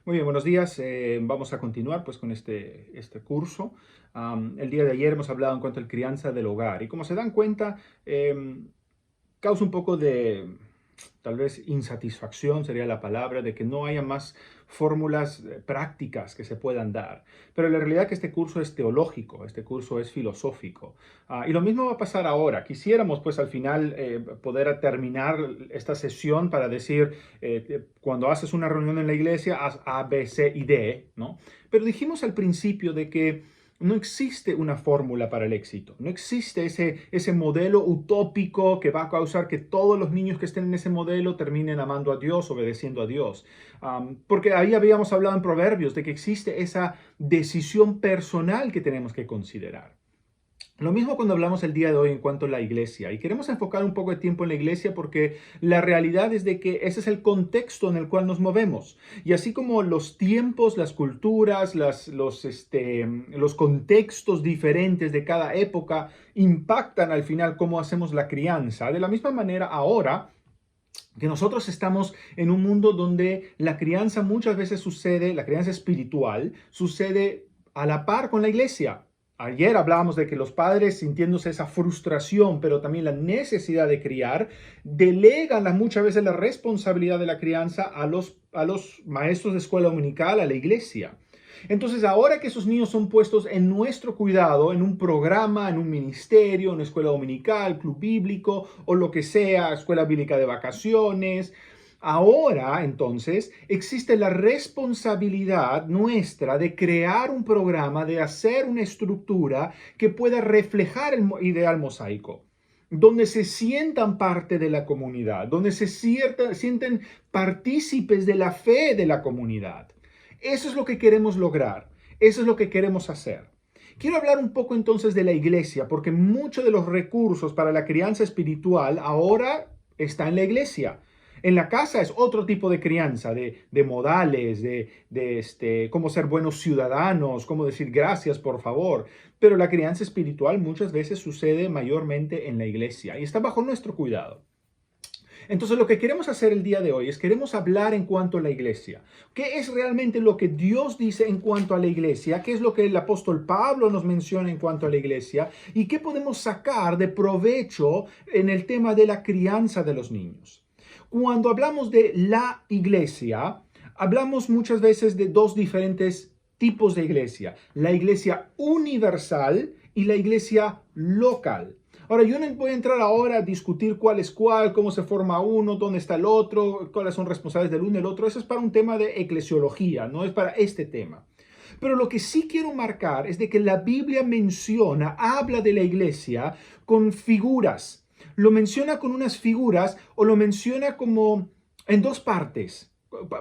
Muy bien, buenos días. Vamos a continuar pues con este curso. El día de ayer hemos hablado en cuanto a la crianza del hogar y como se dan cuenta, causa un poco de, tal vez, insatisfacción sería la palabra, de que no haya más fórmulas prácticas que se puedan dar. Pero la realidad es que este curso es teológico, este curso es filosófico. Y lo mismo va a pasar ahora. Quisiéramos, pues, al final poder terminar esta sesión para decir, cuando haces una reunión en la iglesia, haz A, B, C y D, ¿no? Pero dijimos al principio de que no existe una fórmula para el éxito. No existe ese modelo utópico que va a causar que todos los niños que estén en ese modelo terminen amando a Dios, obedeciendo a Dios. Porque ahí habíamos hablado en Proverbios de que existe esa decisión personal que tenemos que considerar. Lo mismo cuando hablamos el día de hoy en cuanto a la iglesia. Y queremos enfocar un poco de tiempo en la iglesia porque la realidad es de que ese es el contexto en el cual nos movemos. Y así como los tiempos, las culturas, los contextos diferentes de cada época impactan al final cómo hacemos la crianza, de la misma manera ahora que nosotros estamos en un mundo donde la crianza muchas veces sucede, la crianza espiritual sucede a la par con la iglesia. Ayer hablábamos de que los padres, sintiéndose esa frustración, pero también la necesidad de criar, delegan muchas veces la responsabilidad de la crianza a los maestros de escuela dominical, a la iglesia. Entonces, ahora que esos niños son puestos en nuestro cuidado, en un programa, en un ministerio, en una escuela dominical, club bíblico o lo que sea, escuela bíblica de vacaciones, ahora entonces existe la responsabilidad nuestra de crear un programa, de hacer una estructura que pueda reflejar el ideal mosaico, donde se sientan parte de la comunidad, donde se sienten partícipes de la fe de la comunidad. Eso es lo que queremos lograr. Eso es lo que queremos hacer. Quiero hablar un poco entonces de la iglesia, porque muchos de los recursos para la crianza espiritual ahora está en la iglesia. En la casa es otro tipo de crianza, de modales, de cómo ser buenos ciudadanos, cómo decir gracias, por favor. Pero la crianza espiritual muchas veces sucede mayormente en la iglesia y está bajo nuestro cuidado. Entonces, lo que queremos hacer el día de hoy es queremos hablar en cuanto a la iglesia. ¿Qué es realmente lo que Dios dice en cuanto a la iglesia? ¿Qué es lo que el apóstol Pablo nos menciona en cuanto a la iglesia? ¿Y qué podemos sacar de provecho en el tema de la crianza de los niños? Cuando hablamos de la iglesia, hablamos muchas veces de dos diferentes tipos de iglesia: la iglesia universal y la iglesia local. Ahora, yo no voy a entrar ahora a discutir cuál es cuál, cómo se forma uno, dónde está el otro, cuáles son responsables del uno y el otro. Eso es para un tema de eclesiología, no es para este tema. Pero lo que sí quiero marcar es de que la Biblia menciona, habla de la iglesia con figuras. Lo menciona con unas figuras o lo menciona como en dos partes,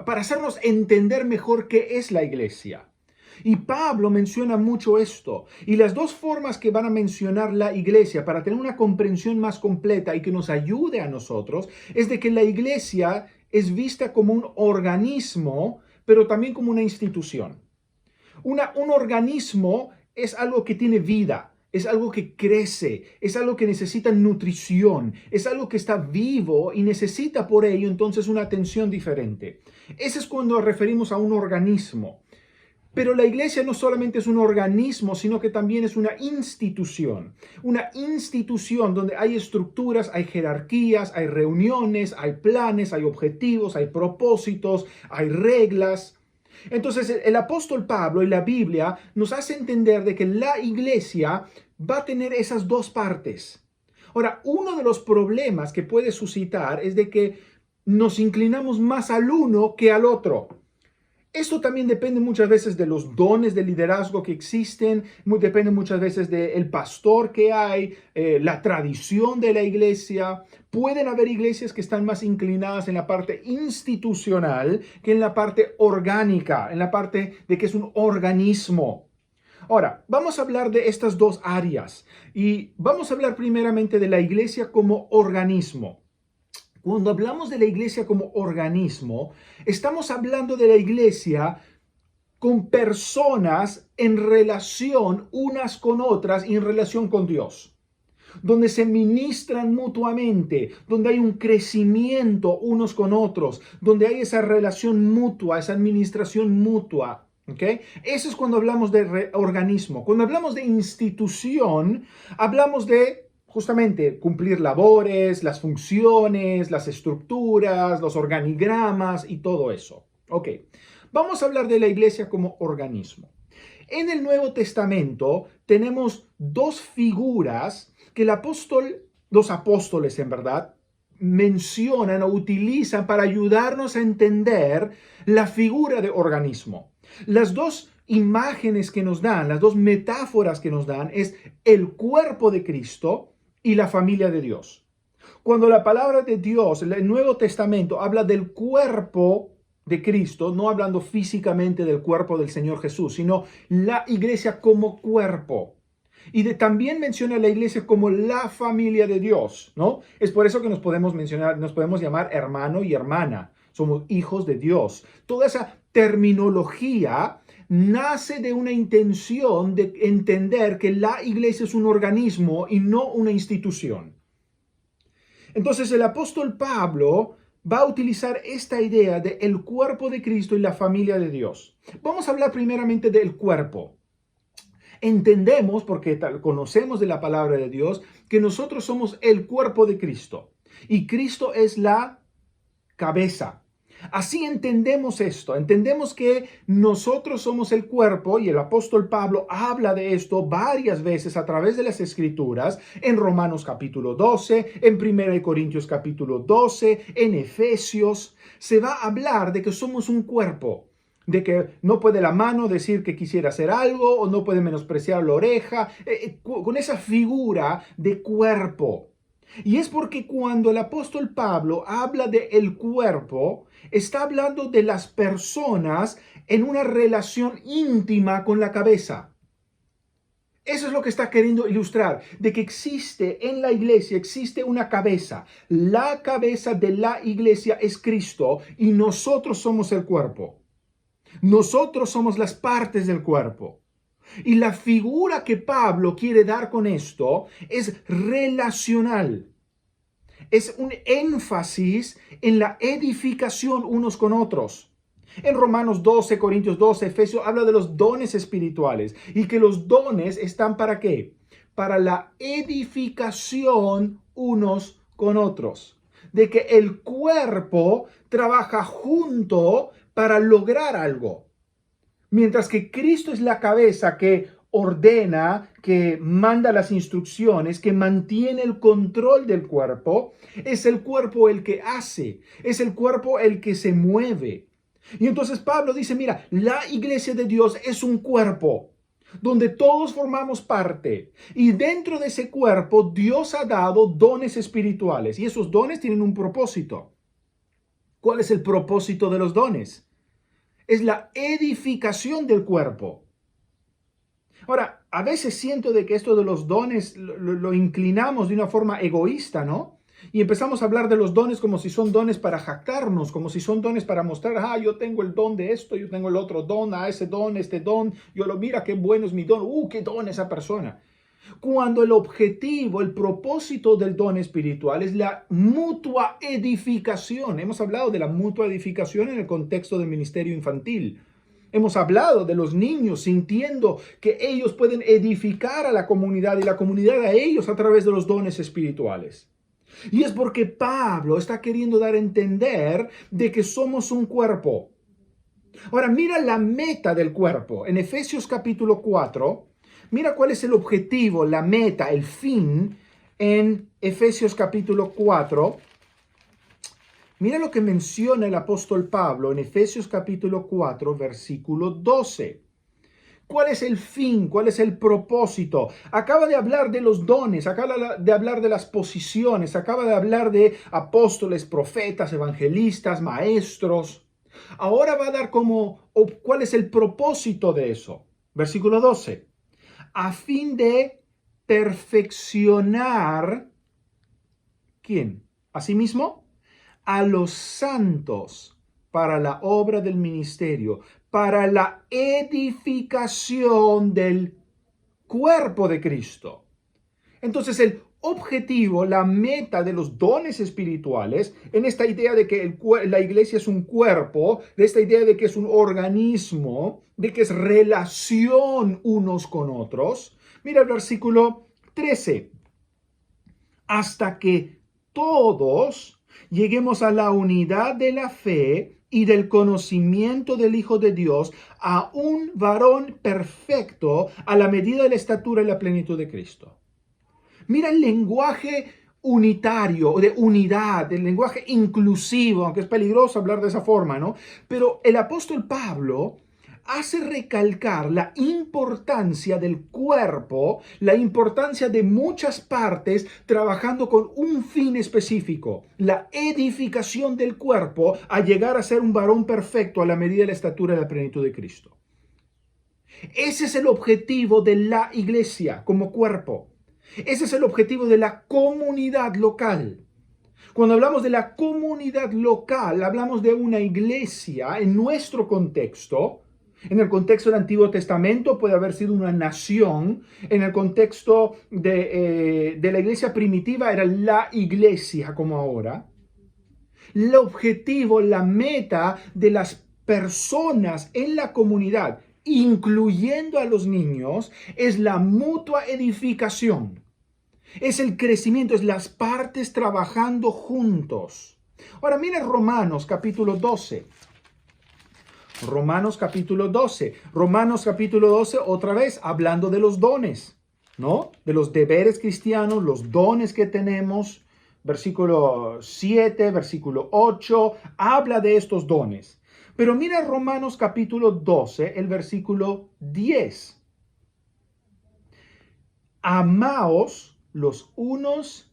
para hacernos entender mejor qué es la iglesia. Y Pablo menciona mucho esto. Y las dos formas que van a mencionar la iglesia para tener una comprensión más completa y que nos ayude a nosotros es de que la iglesia es vista como un organismo, pero también como una institución. Un organismo es algo que tiene vida, es algo que crece, es algo que necesita nutrición, es algo que está vivo y necesita por ello entonces una atención diferente. Ese es cuando referimos a un organismo. Pero la iglesia no solamente es un organismo, sino que también es una institución donde hay estructuras, hay jerarquías, hay reuniones, hay planes, hay objetivos, hay propósitos, hay reglas. Entonces el apóstol Pablo y la Biblia nos hace entender de que la iglesia va a tener esas dos partes. Ahora, uno de los problemas que puede suscitar es de que nos inclinamos más al uno que al otro. Esto también depende muchas veces de los dones de liderazgo que existen, depende muchas veces del pastor que hay, la tradición de la iglesia. Pueden haber iglesias que están más inclinadas en la parte institucional que en la parte orgánica, en la parte de que es un organismo. Ahora, vamos a hablar de estas dos áreas y vamos a hablar primeramente de la iglesia como organismo. Cuando hablamos de la iglesia como organismo, estamos hablando de la iglesia con personas en relación unas con otras y en relación con Dios. donde se ministran mutuamente, donde hay un crecimiento unos con otros, donde hay esa relación mutua, esa administración mutua. ¿Okay? Eso es cuando hablamos de organismo. Cuando hablamos de institución, hablamos de justamente cumplir labores, las funciones, las estructuras, los organigramas y todo eso. Ok, vamos a hablar de la iglesia como organismo. En el Nuevo Testamento tenemos dos figuras que los apóstoles en verdad, mencionan o utilizan para ayudarnos a entender la figura de organismo. Las dos imágenes que nos dan, las dos metáforas que nos dan es el cuerpo de Cristo y la familia de Dios. Cuando la palabra de Dios, el Nuevo Testamento, habla del cuerpo de Cristo, no hablando físicamente del cuerpo del Señor Jesús, sino la iglesia como cuerpo. Y también menciona la iglesia como la familia de Dios, ¿no? Es por eso que nos podemos llamar hermano y hermana. Somos hijos de Dios. Toda esa terminología nace de una intención de entender que la iglesia es un organismo y no una institución. Entonces el apóstol Pablo va a utilizar esta idea de el cuerpo de Cristo y la familia de Dios. Vamos a hablar primeramente del cuerpo. Entendemos, porque conocemos de la palabra de Dios, que nosotros somos el cuerpo de Cristo y Cristo es la cabeza. Así entendemos esto, entendemos que nosotros somos el cuerpo y el apóstol Pablo habla de esto varias veces a través de las escrituras, en Romanos capítulo 12, en 1 Corintios capítulo 12, en Efesios, se va a hablar de que somos un cuerpo, de que no puede la mano decir que quisiera hacer algo o no puede menospreciar la oreja, con esa figura de cuerpo. Y es porque cuando el apóstol Pablo habla de el cuerpo, está hablando de las personas en una relación íntima con la cabeza. Eso es lo que está queriendo ilustrar, de que existe en la iglesia, existe una cabeza. La cabeza de la iglesia es Cristo y nosotros somos el cuerpo. Nosotros somos las partes del cuerpo. Y la figura que Pablo quiere dar con esto es relacional. Es un énfasis en la edificación unos con otros. En Romanos 12, Corintios 12, Efesios habla de los dones espirituales y que los dones están ¿para qué? Para la edificación unos con otros. De que el cuerpo trabaja junto para lograr algo. Mientras que Cristo es la cabeza que ordena, que manda las instrucciones, que mantiene el control del cuerpo, es el cuerpo el que hace, es el cuerpo el que se mueve. Y entonces Pablo dice, mira, la iglesia de Dios es un cuerpo donde todos formamos parte. Y dentro de ese cuerpo Dios ha dado dones espirituales y esos dones tienen un propósito. ¿Cuál es el propósito de los dones? Es la edificación del cuerpo. Ahora, a veces siento de que esto de los dones lo inclinamos de una forma egoísta, ¿no? Y empezamos a hablar de los dones como si son dones para jactarnos, como si son dones para mostrar, yo tengo el don de esto, yo tengo el otro don, ese don, este don, mira qué bueno es mi don, qué don esa persona. Cuando el objetivo, el propósito del don espiritual es la mutua edificación. Hemos hablado de la mutua edificación en el contexto del ministerio infantil. Hemos hablado de los niños sintiendo que ellos pueden edificar a la comunidad y la comunidad a ellos a través de los dones espirituales. Y es porque Pablo está queriendo dar a entender de que somos un cuerpo. Ahora, mira la meta del cuerpo. En Efesios capítulo 4, mira cuál es el objetivo, la meta, el fin en Efesios capítulo 4. Mira lo que menciona el apóstol Pablo en Efesios capítulo 4, versículo 12. ¿Cuál es el fin? ¿Cuál es el propósito? Acaba de hablar de los dones, acaba de hablar de las posiciones, acaba de hablar de apóstoles, profetas, evangelistas, maestros. Ahora va a dar cuál es el propósito de eso. Versículo 12. A fin de perfeccionar, ¿quién? ¿A sí mismo? A los santos para la obra del ministerio, para la edificación del cuerpo de Cristo. Entonces el objetivo, la meta de los dones espirituales, en esta idea de que la iglesia es un cuerpo, de esta idea de que es un organismo, de que es relación unos con otros. Mira el versículo 13. Hasta que todos lleguemos a la unidad de la fe y del conocimiento del Hijo de Dios, a un varón perfecto, a la medida de la estatura y la plenitud de Cristo. Mira el lenguaje unitario, de unidad, el lenguaje inclusivo, aunque es peligroso hablar de esa forma, ¿no? Pero el apóstol Pablo hace recalcar la importancia del cuerpo, la importancia de muchas partes trabajando con un fin específico, la edificación del cuerpo a llegar a ser un varón perfecto a la medida de la estatura y la plenitud de Cristo. Ese es el objetivo de la iglesia como cuerpo. Ese es el objetivo de la comunidad local. Cuando hablamos de la comunidad local, hablamos de una iglesia en nuestro contexto. En el contexto del Antiguo Testamento puede haber sido una nación. En el contexto de la iglesia primitiva era la iglesia como ahora. El objetivo, la meta de las personas en la comunidad, incluyendo a los niños, es la mutua edificación. Es el crecimiento, es las partes trabajando juntos. Ahora mira Romanos capítulo 12. Romanos capítulo 12. Romanos capítulo 12, otra vez hablando de los dones, ¿no? De los deberes cristianos, los dones que tenemos. Versículo 7, versículo 8, habla de estos dones. Pero mira Romanos capítulo 12, el versículo 10. Amaos los unos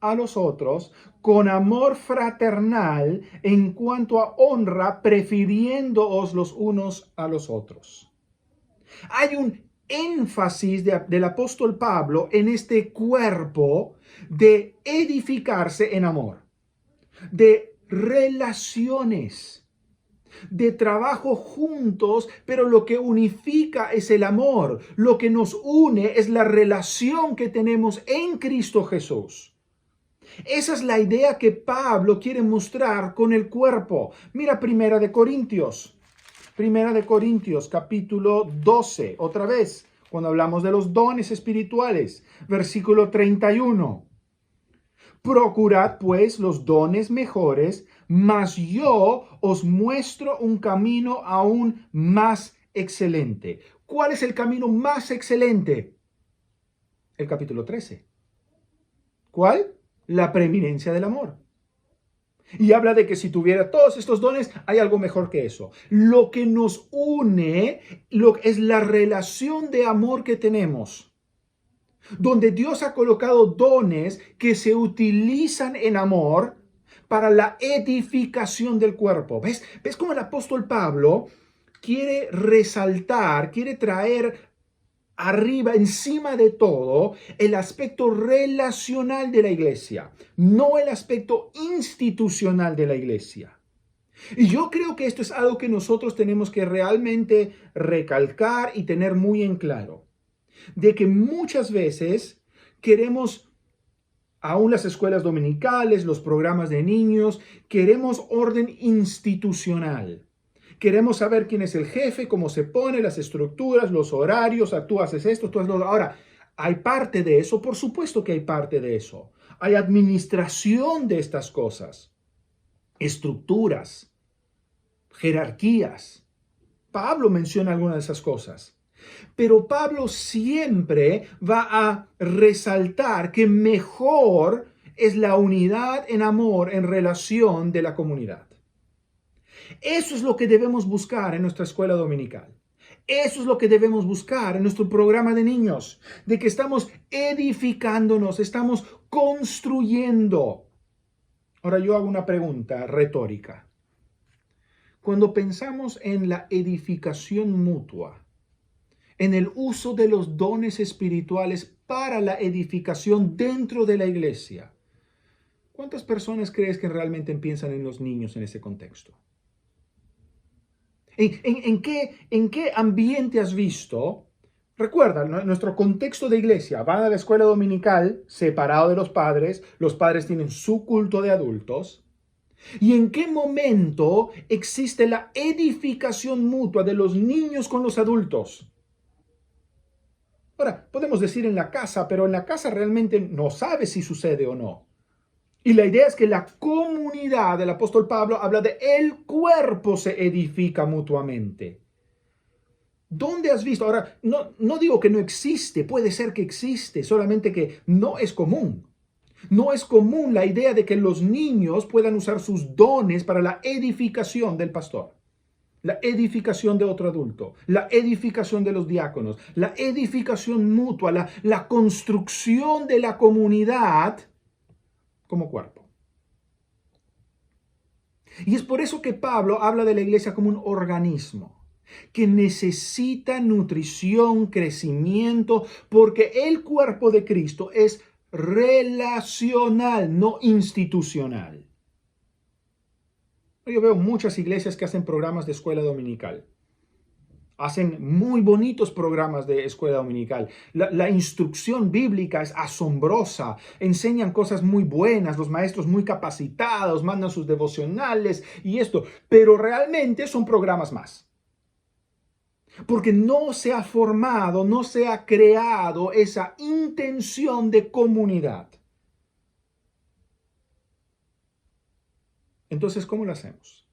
a los otros con amor fraternal en cuanto a honra, prefiriéndoos los unos a los otros. Hay un énfasis del apóstol Pablo en este cuerpo de edificarse en amor, de relaciones, de trabajo juntos, pero lo que unifica es el amor. Lo que nos une es la relación que tenemos en Cristo Jesús. Esa es la idea que Pablo quiere mostrar con el cuerpo. Mira Primera de Corintios capítulo 12, otra vez, cuando hablamos de los dones espirituales, versículo 31. Procurad pues los dones mejores, mas yo os muestro un camino aún más excelente. ¿Cuál es el camino más excelente? El capítulo 13. ¿Cuál? La preeminencia del amor. Y habla de que si tuviera todos estos dones, hay algo mejor que eso. Lo que nos une es la relación de amor que tenemos, donde Dios ha colocado dones que se utilizan en amor para la edificación del cuerpo. ¿Ves cómo el apóstol Pablo quiere resaltar, quiere traer arriba, encima de todo, el aspecto relacional de la iglesia, no el aspecto institucional de la iglesia? Y yo creo que esto es algo que nosotros tenemos que realmente recalcar y tener muy en claro, de que muchas veces queremos, aún las escuelas dominicales, los programas de niños, queremos orden institucional. Queremos saber quién es el jefe, cómo se pone, las estructuras, los horarios, tú haces esto, tú haces lo otro. Ahora, ¿hay parte de eso? Por supuesto que hay parte de eso. Hay administración de estas cosas, estructuras, jerarquías. Pablo menciona algunas de esas cosas. Pero Pablo siempre va a resaltar que mejor es la unidad en amor, en relación de la comunidad. Eso es lo que debemos buscar en nuestra escuela dominical. Eso es lo que debemos buscar en nuestro programa de niños, de que estamos edificándonos, estamos construyendo. Ahora yo hago una pregunta retórica. Cuando pensamos en la edificación mutua, en el uso de los dones espirituales para la edificación dentro de la iglesia, ¿cuántas personas crees que realmente piensan en los niños en ese contexto? ¿En qué ambiente has visto Recuerda, nuestro contexto de iglesia, van a la escuela dominical separado de los padres tienen su culto de adultos. ¿Y en qué momento existe la edificación mutua de los niños con los adultos? Ahora, podemos decir en la casa, pero en la casa realmente no sabe si sucede o no. Y la idea es que la comunidad del apóstol Pablo habla de el cuerpo se edifica mutuamente. ¿Dónde has visto? Ahora, no digo que no existe, puede ser que existe, solamente que no es común. No es común la idea de que los niños puedan usar sus dones para la edificación del pastor, la edificación de otro adulto, la edificación de los diáconos, la edificación mutua, la construcción de la comunidad como cuerpo. Y es por eso que Pablo habla de la iglesia como un organismo que necesita nutrición, crecimiento, porque el cuerpo de Cristo es relacional, no institucional. Yo veo muchas iglesias que hacen programas de escuela dominical. Hacen muy bonitos programas de escuela dominical. La instrucción bíblica es asombrosa. Enseñan cosas muy buenas, los maestros muy capacitados, mandan sus devocionales y esto. Pero realmente son programas más. Porque no se ha formado, no se ha creado esa intención de comunidad. Entonces, ¿cómo lo hacemos?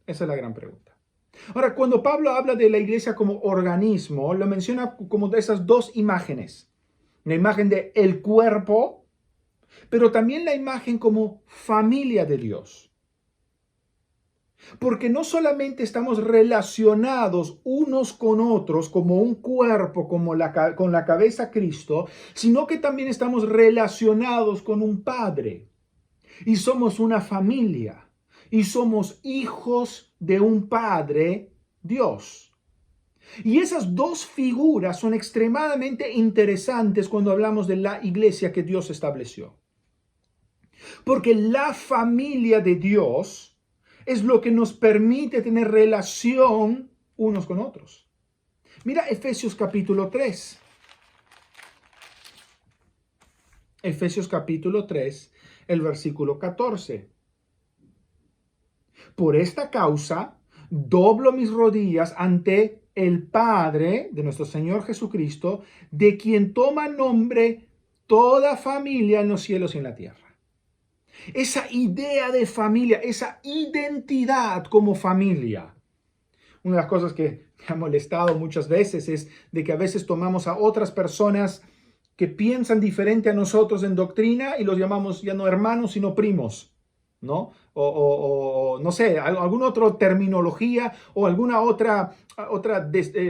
Esa es la gran pregunta. Ahora, cuando Pablo habla de la iglesia como organismo, lo menciona como de esas dos imágenes. La imagen de el cuerpo, pero también la imagen como familia de Dios. Porque no solamente estamos relacionados unos con otros como un cuerpo, con la cabeza Cristo, sino que también estamos relacionados con un Padre. Y somos una familia. Y somos hijos de un Padre, Dios. Y esas dos figuras son extremadamente interesantes cuando hablamos de la iglesia que Dios estableció. Porque la familia de Dios es lo que nos permite tener relación unos con otros. Mira Efesios capítulo 3. Efesios capítulo 3, el versículo 14. Por esta causa, doblo mis rodillas ante el Padre de nuestro Señor Jesucristo, de quien toma nombre toda familia en los cielos y en la tierra. Esa idea de familia, esa identidad como familia. Una de las cosas que me ha molestado muchas veces es de que a veces tomamos a otras personas que piensan diferente a nosotros en doctrina y los llamamos ya no hermanos, sino primos, ¿no? O no sé, alguna otra terminología o alguna otra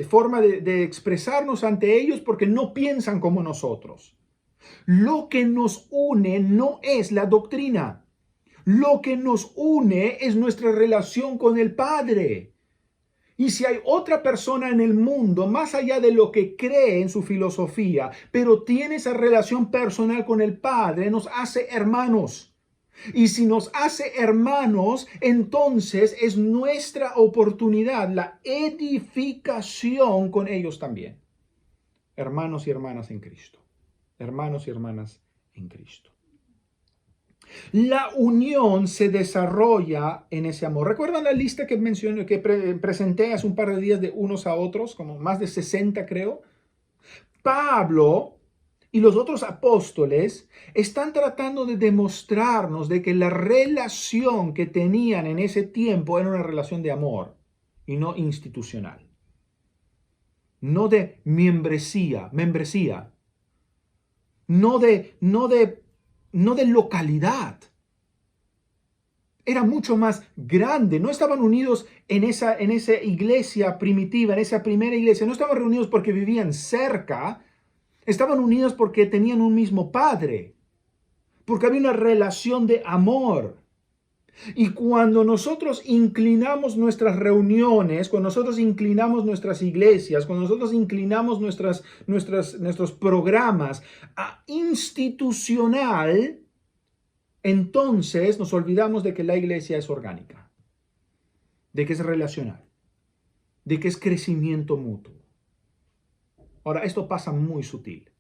forma de expresarnos ante ellos porque no piensan como nosotros. Lo que nos une no es la doctrina. Lo que nos une es nuestra relación con el Padre. Y si hay otra persona en el mundo, más allá de lo que cree en su filosofía, pero tiene esa relación personal con el Padre, nos hace hermanos. Y si nos hace hermanos, entonces es nuestra oportunidad, la edificación con ellos también. Hermanos y hermanas en Cristo. Hermanos y hermanas en Cristo. La unión se desarrolla en ese amor. ¿Recuerdan la lista que mencioné, que presenté hace un par de días de unos a otros? Como más de 60 creo. Pablo y los otros apóstoles están tratando de demostrarnos de que la relación que tenían en ese tiempo era una relación de amor y no institucional. No de membresía. No de localidad. Era mucho más grande. No estaban unidos en esa iglesia primitiva, en esa primera iglesia. No estaban reunidos porque vivían cerca. Estaban unidos porque tenían un mismo padre. Porque había una relación de amor. Y cuando nosotros inclinamos nuestras reuniones, cuando nosotros inclinamos nuestras iglesias, cuando nosotros inclinamos nuestros programas a institucional, entonces nos olvidamos de que la iglesia es orgánica, de que es relacional, de que es crecimiento mutuo. Ahora, esto pasa muy sutil.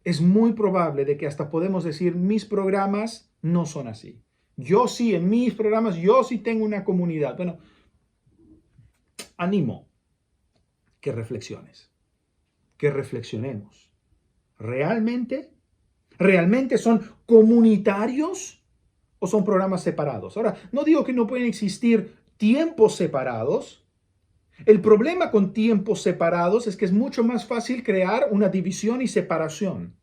Es muy probable de que hasta podemos decir, mis programas no son así. Yo sí, en mis programas, yo sí tengo una comunidad. Bueno, animo que reflexiones, que reflexionemos. ¿Realmente? ¿Realmente son comunitarios o son programas separados? Ahora, no digo que no pueden existir tiempos separados. El problema con tiempos separados es que es mucho más fácil crear una división y separación.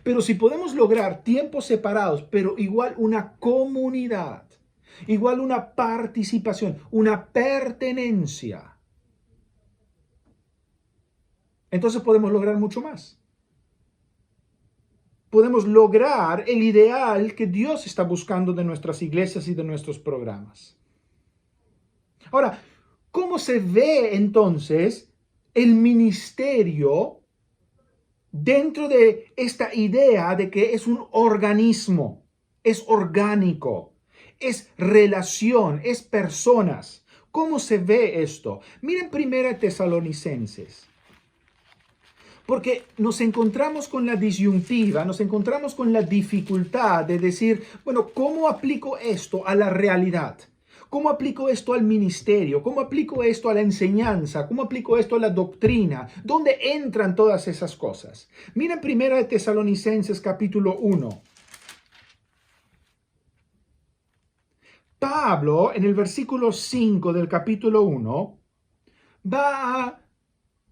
Pero si podemos lograr tiempos separados, pero igual una comunidad, igual una participación, una pertenencia, entonces podemos lograr mucho más. Podemos lograr el ideal que Dios está buscando de nuestras iglesias y de nuestros programas. Ahora, ¿cómo se ve entonces el ministerio dentro de esta idea de que es un organismo, es orgánico, es relación, es personas? ¿Cómo se ve esto? Miren 1 Tesalonicenses. Porque nos encontramos con la disyuntiva, nos encontramos con la dificultad de decir, bueno, ¿cómo aplico esto a la realidad? ¿Cómo aplico esto al ministerio? ¿Cómo aplico esto a la enseñanza? ¿Cómo aplico esto a la doctrina? ¿Dónde entran todas esas cosas? Mira 1 Tesalonicenses capítulo 1. Pablo, en el versículo 5 del capítulo 1, va a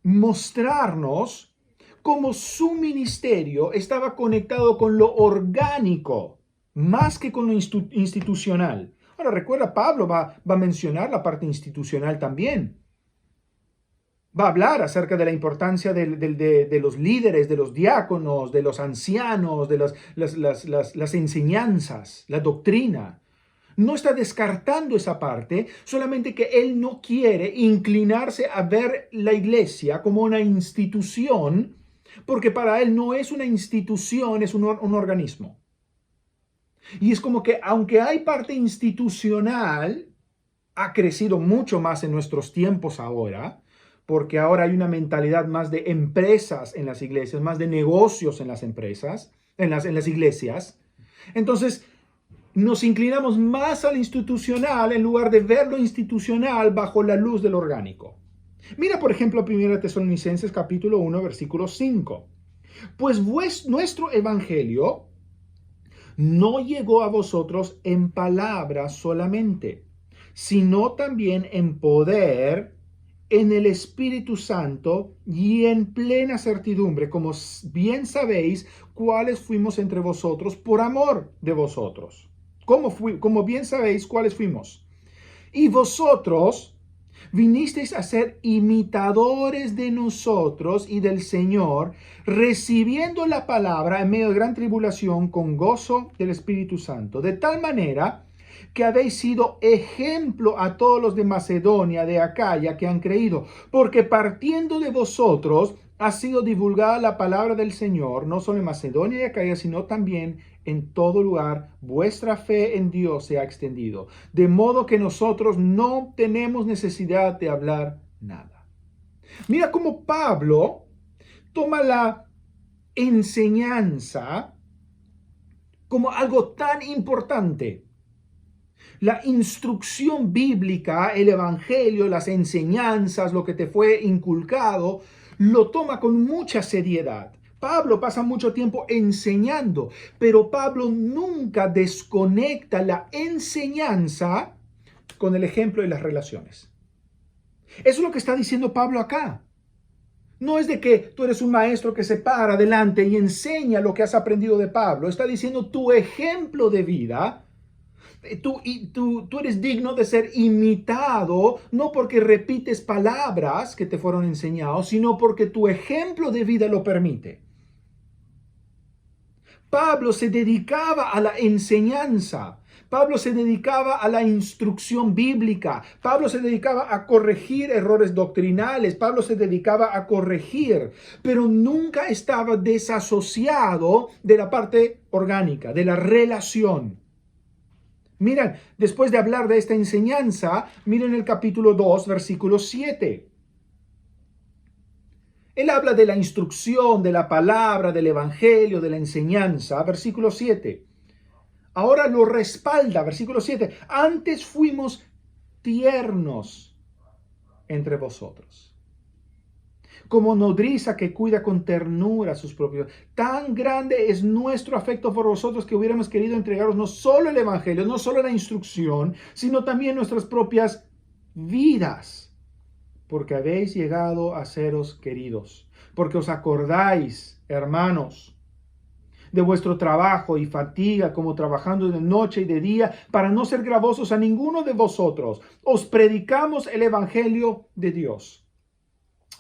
mostrarnos cómo su ministerio estaba conectado con lo orgánico, más que con lo institucional. Ahora, recuerda, Pablo va a mencionar la parte institucional también. Va a hablar acerca de la importancia de los líderes, de los diáconos, de los ancianos, de las enseñanzas, la doctrina. No está descartando esa parte, solamente que él no quiere inclinarse a ver la iglesia como una institución, porque para él no es una institución, es un organismo. Y es como que aunque hay parte institucional, ha crecido mucho más en nuestros tiempos ahora, porque ahora hay una mentalidad más de empresas en las iglesias, más de negocios en las empresas, en las iglesias. Entonces, nos inclinamos más al institucional en lugar de ver lo institucional bajo la luz del orgánico. Mira, por ejemplo, 1 Tesalonicenses capítulo 1, versículo 5. Pues nuestro evangelio no llegó a vosotros en palabras solamente, sino también en poder, en el Espíritu Santo y en plena certidumbre, como bien sabéis cuáles fuimos entre vosotros por amor de vosotros. Como bien sabéis cuáles fuimos. Y vosotros vinisteis a ser imitadores de nosotros y del Señor, recibiendo la palabra en medio de gran tribulación con gozo del Espíritu Santo, de tal manera que habéis sido ejemplo a todos los de Macedonia, de Acaya, que han creído, porque partiendo de vosotros ha sido divulgada la palabra del Señor, no solo en Macedonia y Acaya, sino también en todo lugar. Vuestra fe en Dios se ha extendido, de modo que nosotros no tenemos necesidad de hablar nada. Mira cómo Pablo toma la enseñanza como algo tan importante. La instrucción bíblica, el evangelio, las enseñanzas, lo que te fue inculcado, lo toma con mucha seriedad. Pablo pasa mucho tiempo enseñando, pero Pablo nunca desconecta la enseñanza con el ejemplo y las relaciones. Eso es lo que está diciendo Pablo acá. No es de que tú eres un maestro que se para adelante y enseña lo que has aprendido de Pablo. Está diciendo tu ejemplo de vida. Tú eres digno de ser imitado, no porque repites palabras que te fueron enseñadas, sino porque tu ejemplo de vida lo permite. Pablo se dedicaba a la enseñanza. Pablo se dedicaba a la instrucción bíblica. Pablo se dedicaba a corregir errores doctrinales. Pablo se dedicaba a corregir, pero nunca estaba desasociado de la parte orgánica, de la relación. Miren, después de hablar de esta enseñanza, miren el capítulo 2, versículo 7. Él habla de la instrucción, de la palabra, del evangelio, de la enseñanza. Versículo 7. Ahora lo respalda, versículo 7. Antes fuimos tiernos entre vosotros, como nodriza que cuida con ternura a sus propios. Tan grande es nuestro afecto por vosotros que hubiéramos querido entregaros no solo el evangelio, no solo la instrucción, sino también nuestras propias vidas, porque habéis llegado a seros queridos, porque os acordáis, hermanos, de vuestro trabajo y fatiga, como trabajando de noche y de día, para no ser gravosos a ninguno de vosotros. Os predicamos el evangelio de Dios.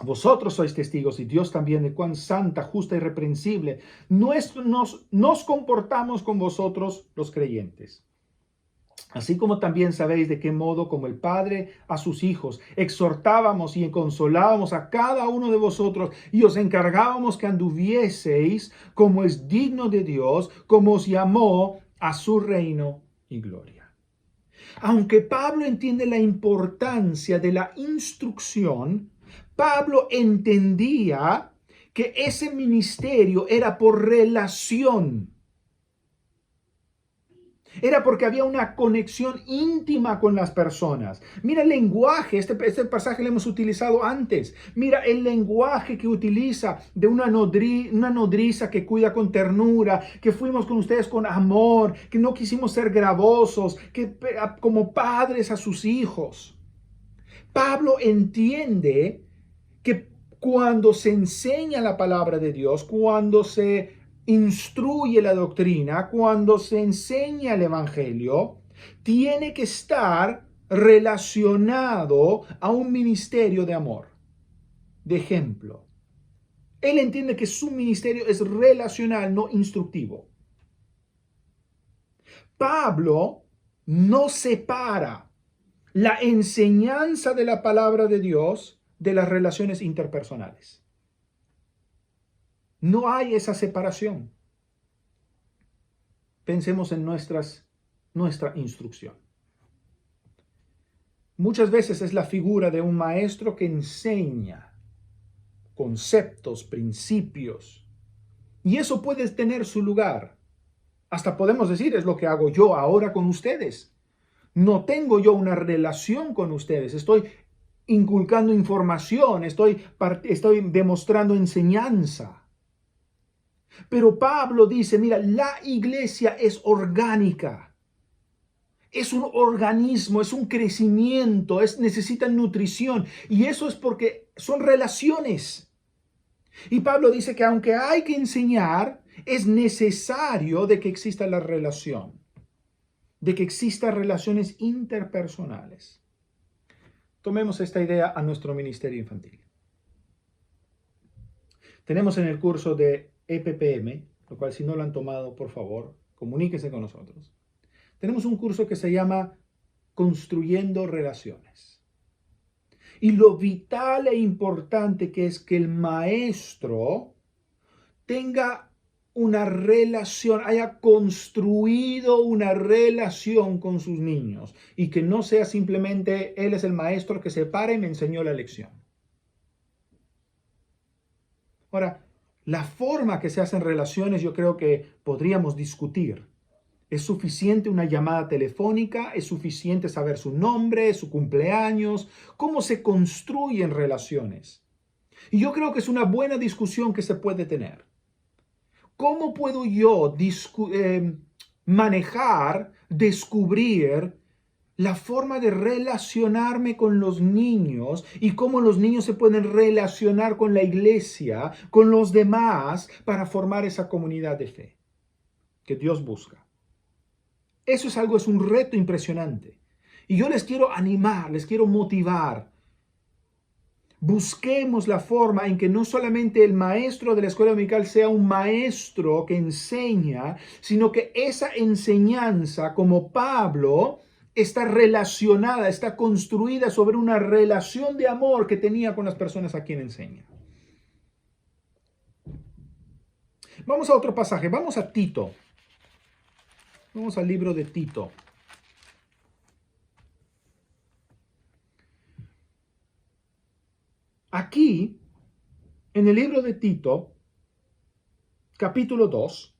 Vosotros sois testigos, y Dios también, de cuán santa, justa y reprensible nos comportamos con vosotros los creyentes. Así como también sabéis de qué modo, como el Padre a sus hijos, exhortábamos y consolábamos a cada uno de vosotros y os encargábamos que anduvieseis como es digno de Dios, como os llamó a su reino y gloria. Aunque Pablo entiende la importancia de la instrucción, Pablo entendía que ese ministerio era por relación. Era porque había una conexión íntima con las personas. Mira el lenguaje, este pasaje lo hemos utilizado antes. Mira el lenguaje que utiliza de una nodriza que cuida con ternura, que fuimos con ustedes con amor, que no quisimos ser gravosos, que como padres a sus hijos. Pablo entiende que cuando se enseña la palabra de Dios, cuando se instruye la doctrina, cuando se enseña el evangelio, tiene que estar relacionado a un ministerio de amor, de ejemplo. Él entiende que su ministerio es relacional, no instructivo. Pablo no separa la enseñanza de la palabra de Dios de las relaciones interpersonales. No hay esa separación. Pensemos en nuestra instrucción. Muchas veces es la figura de un maestro que enseña conceptos, principios, y eso puede tener su lugar. Hasta podemos decir, es lo que hago yo ahora con ustedes. No tengo yo una relación con ustedes, estoy inculcando información, estoy demostrando enseñanza. Pero Pablo dice, mira, la iglesia es orgánica. Es un organismo, es un crecimiento, necesita nutrición. Y eso es porque son relaciones. Y Pablo dice que aunque hay que enseñar, es necesario de que exista la relación, de que existan relaciones interpersonales. Tomemos esta idea a nuestro ministerio infantil. Tenemos en el curso de EPPM, lo cual si no lo han tomado, por favor, comuníquense con nosotros. Tenemos un curso que se llama Construyendo Relaciones. Y lo vital e importante que es que el maestro tenga una relación, haya construido una relación con sus niños y que no sea simplemente él es el maestro que se para y me enseñó la lección. Ahora, la forma que se hacen relaciones yo creo que podríamos discutir. ¿Es suficiente una llamada telefónica? ¿Es suficiente saber su nombre, su cumpleaños? ¿Cómo se construyen relaciones? Y yo creo que es una buena discusión que se puede tener. ¿Cómo puedo yo manejar, descubrir la forma de relacionarme con los niños y cómo los niños se pueden relacionar con la iglesia, con los demás, para formar esa comunidad de fe que Dios busca? Eso es un reto impresionante. Y yo les quiero animar, les quiero motivar. Busquemos la forma en que no solamente el maestro de la escuela dominical sea un maestro que enseña, sino que esa enseñanza, como Pablo, está relacionada, está construida sobre una relación de amor que tenía con las personas a quien enseña. Vamos a otro pasaje, vamos a Tito. Vamos al libro de Tito. Aquí En el libro de Tito, capítulo 2,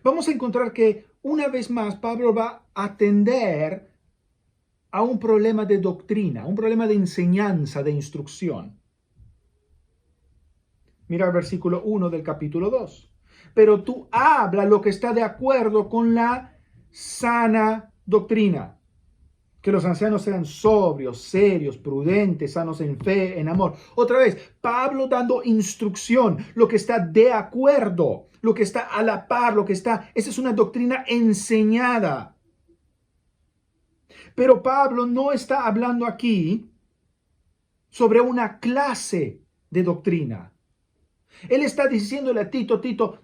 vamos a encontrar que una vez más Pablo va a atender a un problema de doctrina, un problema de enseñanza, de instrucción. Mira el versículo 1 del capítulo 2. Pero tú habla lo que está de acuerdo con la sana doctrina. Que los ancianos sean sobrios, serios, prudentes, sanos en fe, en amor. Otra vez, Pablo dando instrucción, lo que está de acuerdo, lo que está a la par, esa es una doctrina enseñada. Pero Pablo no está hablando aquí sobre una clase de doctrina. Él está diciéndole a Tito,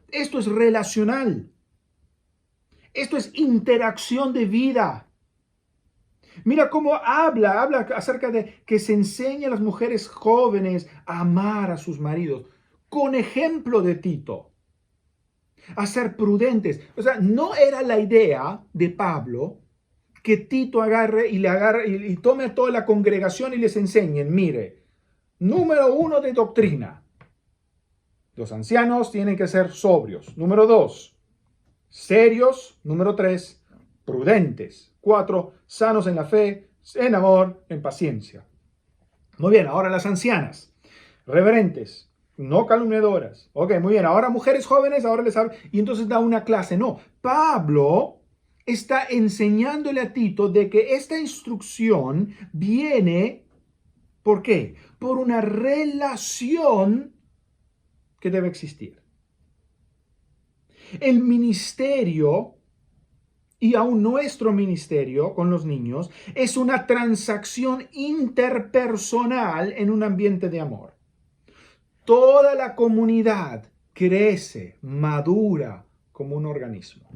esto es relacional. Esto es interacción de vida. Mira cómo habla acerca de que se enseña a las mujeres jóvenes a amar a sus maridos, con ejemplo de Tito, a ser prudentes. O sea, no era la idea de Pablo que Tito agarre y tome a toda la congregación y les enseñen, mire, número 1 de doctrina. Los ancianos tienen que ser sobrios. Número 2, serios. Número 3, prudentes. 4, sanos en la fe, en amor, en paciencia. Muy bien, ahora las ancianas, reverentes, no calumniadoras. Ok, muy bien, ahora mujeres jóvenes, ahora les habla. Y entonces da una clase. No, Pablo está enseñándole a Tito de que esta instrucción viene, ¿por qué? Por una relación que debe existir. El ministerio, y aún nuestro ministerio con los niños, es una transacción interpersonal en un ambiente de amor. Toda la comunidad crece, madura como un organismo,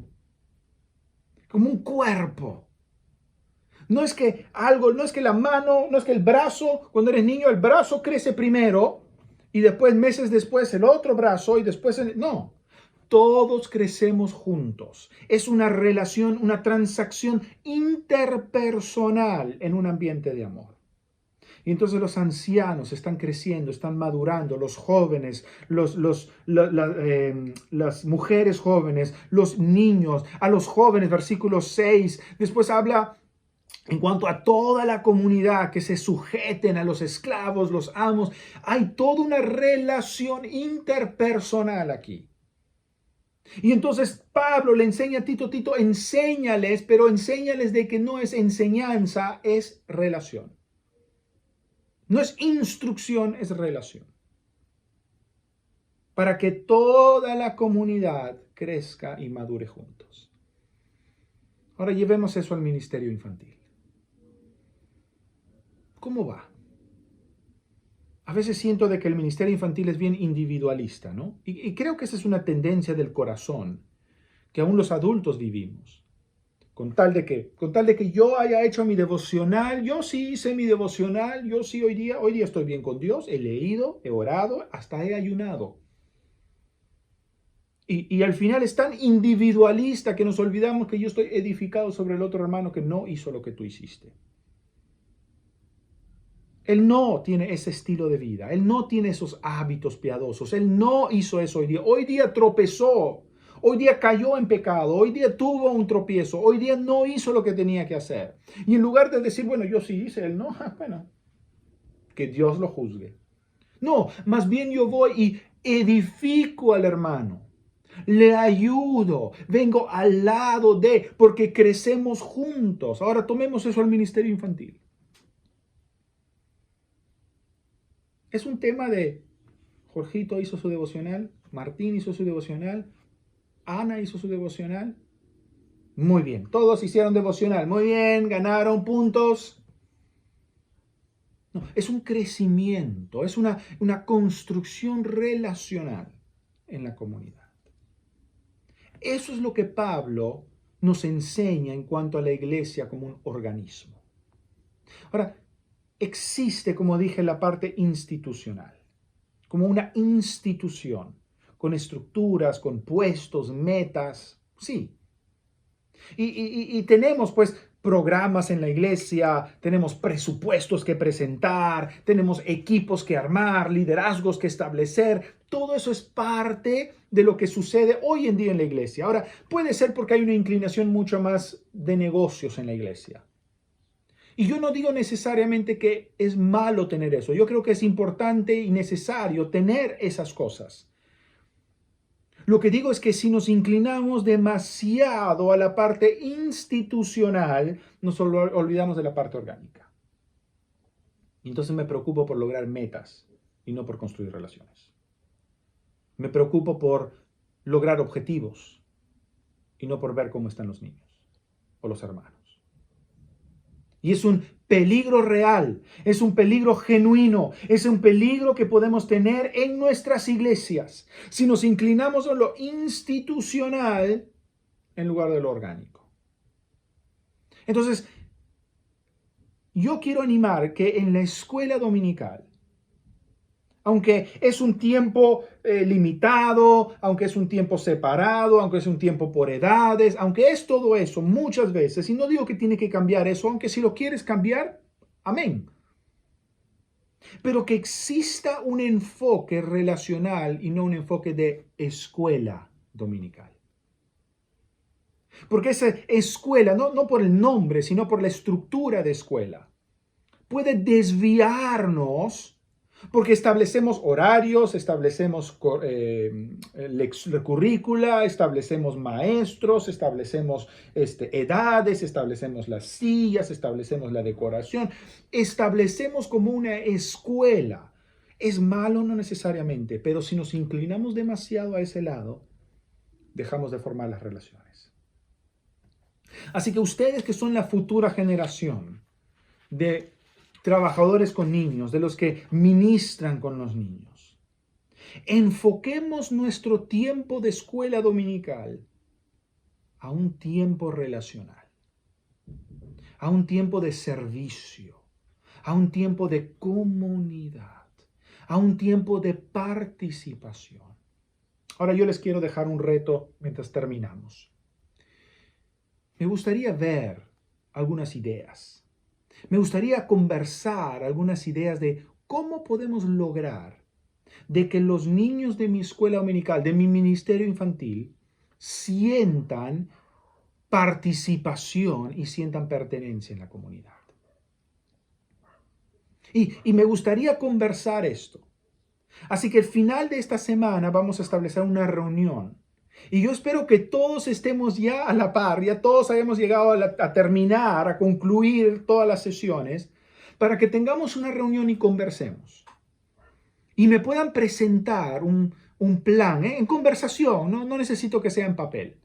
como un cuerpo. No es que la mano, no es que el brazo, cuando eres niño, el brazo crece primero y después, meses después, el otro brazo y después no. Todos crecemos juntos. Es una relación, una transacción interpersonal en un ambiente de amor. Y entonces los ancianos están creciendo, están madurando, los jóvenes, las mujeres jóvenes, los niños, a los jóvenes, versículo 6. Después habla en cuanto a toda la comunidad, que se sujeten a los esclavos, los amos. Hay toda una relación interpersonal aquí. Y entonces Pablo le enseña a Tito, enséñales, pero enséñales de que no es enseñanza, es relación. No es instrucción, es relación. Para que toda la comunidad crezca y madure juntos. Ahora llevemos eso al ministerio infantil. ¿Cómo va? A veces siento de que el ministerio infantil es bien individualista, ¿no? Y creo que esa es una tendencia del corazón que aún los adultos vivimos. Con tal de que yo haya hecho mi devocional, yo sí hice mi devocional, yo sí hoy día estoy bien con Dios, he leído, he orado, hasta he ayunado. Y al final es tan individualista que nos olvidamos que yo estoy edificado sobre el otro hermano que no hizo lo que tú hiciste. Él no tiene ese estilo de vida, él no tiene esos hábitos piadosos, él no hizo eso hoy día. Hoy día tropezó, hoy día cayó en pecado, hoy día tuvo un tropiezo, hoy día no hizo lo que tenía que hacer. Y en lugar de decir, bueno, yo sí hice, él no, bueno, que Dios lo juzgue. No, más bien yo voy y edifico al hermano, le ayudo, vengo al lado porque crecemos juntos. Ahora tomemos eso al ministerio infantil. Es un tema de Jorgito hizo su devocional, Martín hizo su devocional, Ana hizo su devocional. Muy bien, todos hicieron devocional. Muy bien, ganaron puntos. No, es un crecimiento, es una construcción relacional en la comunidad. Eso es lo que Pablo nos enseña en cuanto a la iglesia como un organismo. Ahora, existe, como dije, la parte institucional, como una institución, con estructuras, con puestos, metas, sí. Y tenemos, pues, programas en la iglesia, tenemos presupuestos que presentar, tenemos equipos que armar, liderazgos que establecer. Todo eso es parte de lo que sucede hoy en día en la iglesia. Ahora, puede ser porque hay una inclinación mucho más de negocios en la iglesia. Y yo no digo necesariamente que es malo tener eso. Yo creo que es importante y necesario tener esas cosas. Lo que digo es que si nos inclinamos demasiado a la parte institucional, nos olvidamos de la parte orgánica. Y entonces me preocupo por lograr metas y no por construir relaciones. Me preocupo por lograr objetivos y no por ver cómo están los niños o los hermanos. Y es un peligro real, es un peligro genuino, es un peligro que podemos tener en nuestras iglesias si nos inclinamos a lo institucional en lugar de lo orgánico. Entonces, yo quiero animar que en la escuela dominical, aunque es un tiempo limitado, aunque es un tiempo separado, aunque es un tiempo por edades, aunque es todo eso muchas veces, y no digo que tiene que cambiar eso, aunque si lo quieres cambiar, amén. Pero que exista un enfoque relacional y no un enfoque de escuela dominical. Porque esa escuela, no por el nombre, sino por la estructura de escuela, puede desviarnos. Porque establecemos horarios, establecemos currícula, establecemos maestros, establecemos edades, establecemos las sillas, establecemos la decoración, establecemos como una escuela. Es malo no necesariamente, pero si nos inclinamos demasiado a ese lado, dejamos de formar las relaciones. Así que ustedes que son la futura generación de trabajadores con niños, de los que ministran con los niños, enfoquemos nuestro tiempo de escuela dominical a un tiempo relacional, a un tiempo de servicio, a un tiempo de comunidad, a un tiempo de participación. Ahora yo les quiero dejar un reto mientras terminamos. Me gustaría ver algunas ideas. Me gustaría conversar algunas ideas de cómo podemos lograr de que los niños de mi escuela dominical, de mi ministerio infantil, sientan participación y sientan pertenencia en la comunidad. Y me gustaría conversar esto. Así que al final de esta semana vamos a establecer una reunión. Y yo espero que todos estemos ya a la par, ya todos hayamos llegado a terminar, a concluir todas las sesiones, para que tengamos una reunión y conversemos. Y me puedan presentar un plan, en conversación, no necesito que sea en papel.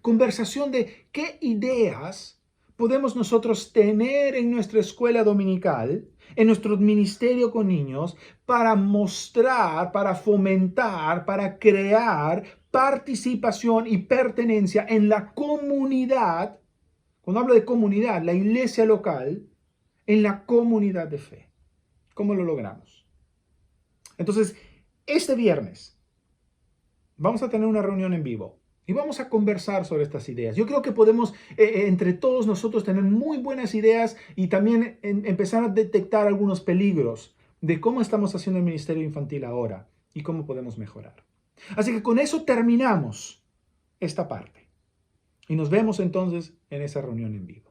Conversación de qué ideas podemos nosotros tener en nuestra escuela dominical, en nuestro ministerio con niños, para mostrar, para fomentar, para crear participación y pertenencia en la comunidad. Cuando hablo de comunidad, la iglesia local, en la comunidad de fe. ¿Cómo lo logramos? Entonces, este viernes vamos a tener una reunión en vivo y vamos a conversar sobre estas ideas. Yo creo que podemos, entre todos nosotros, tener muy buenas ideas y también empezar a detectar algunos peligros de cómo estamos haciendo el ministerio infantil ahora y cómo podemos mejorar. Así que con eso terminamos esta parte. Y nos vemos entonces en esa reunión en vivo.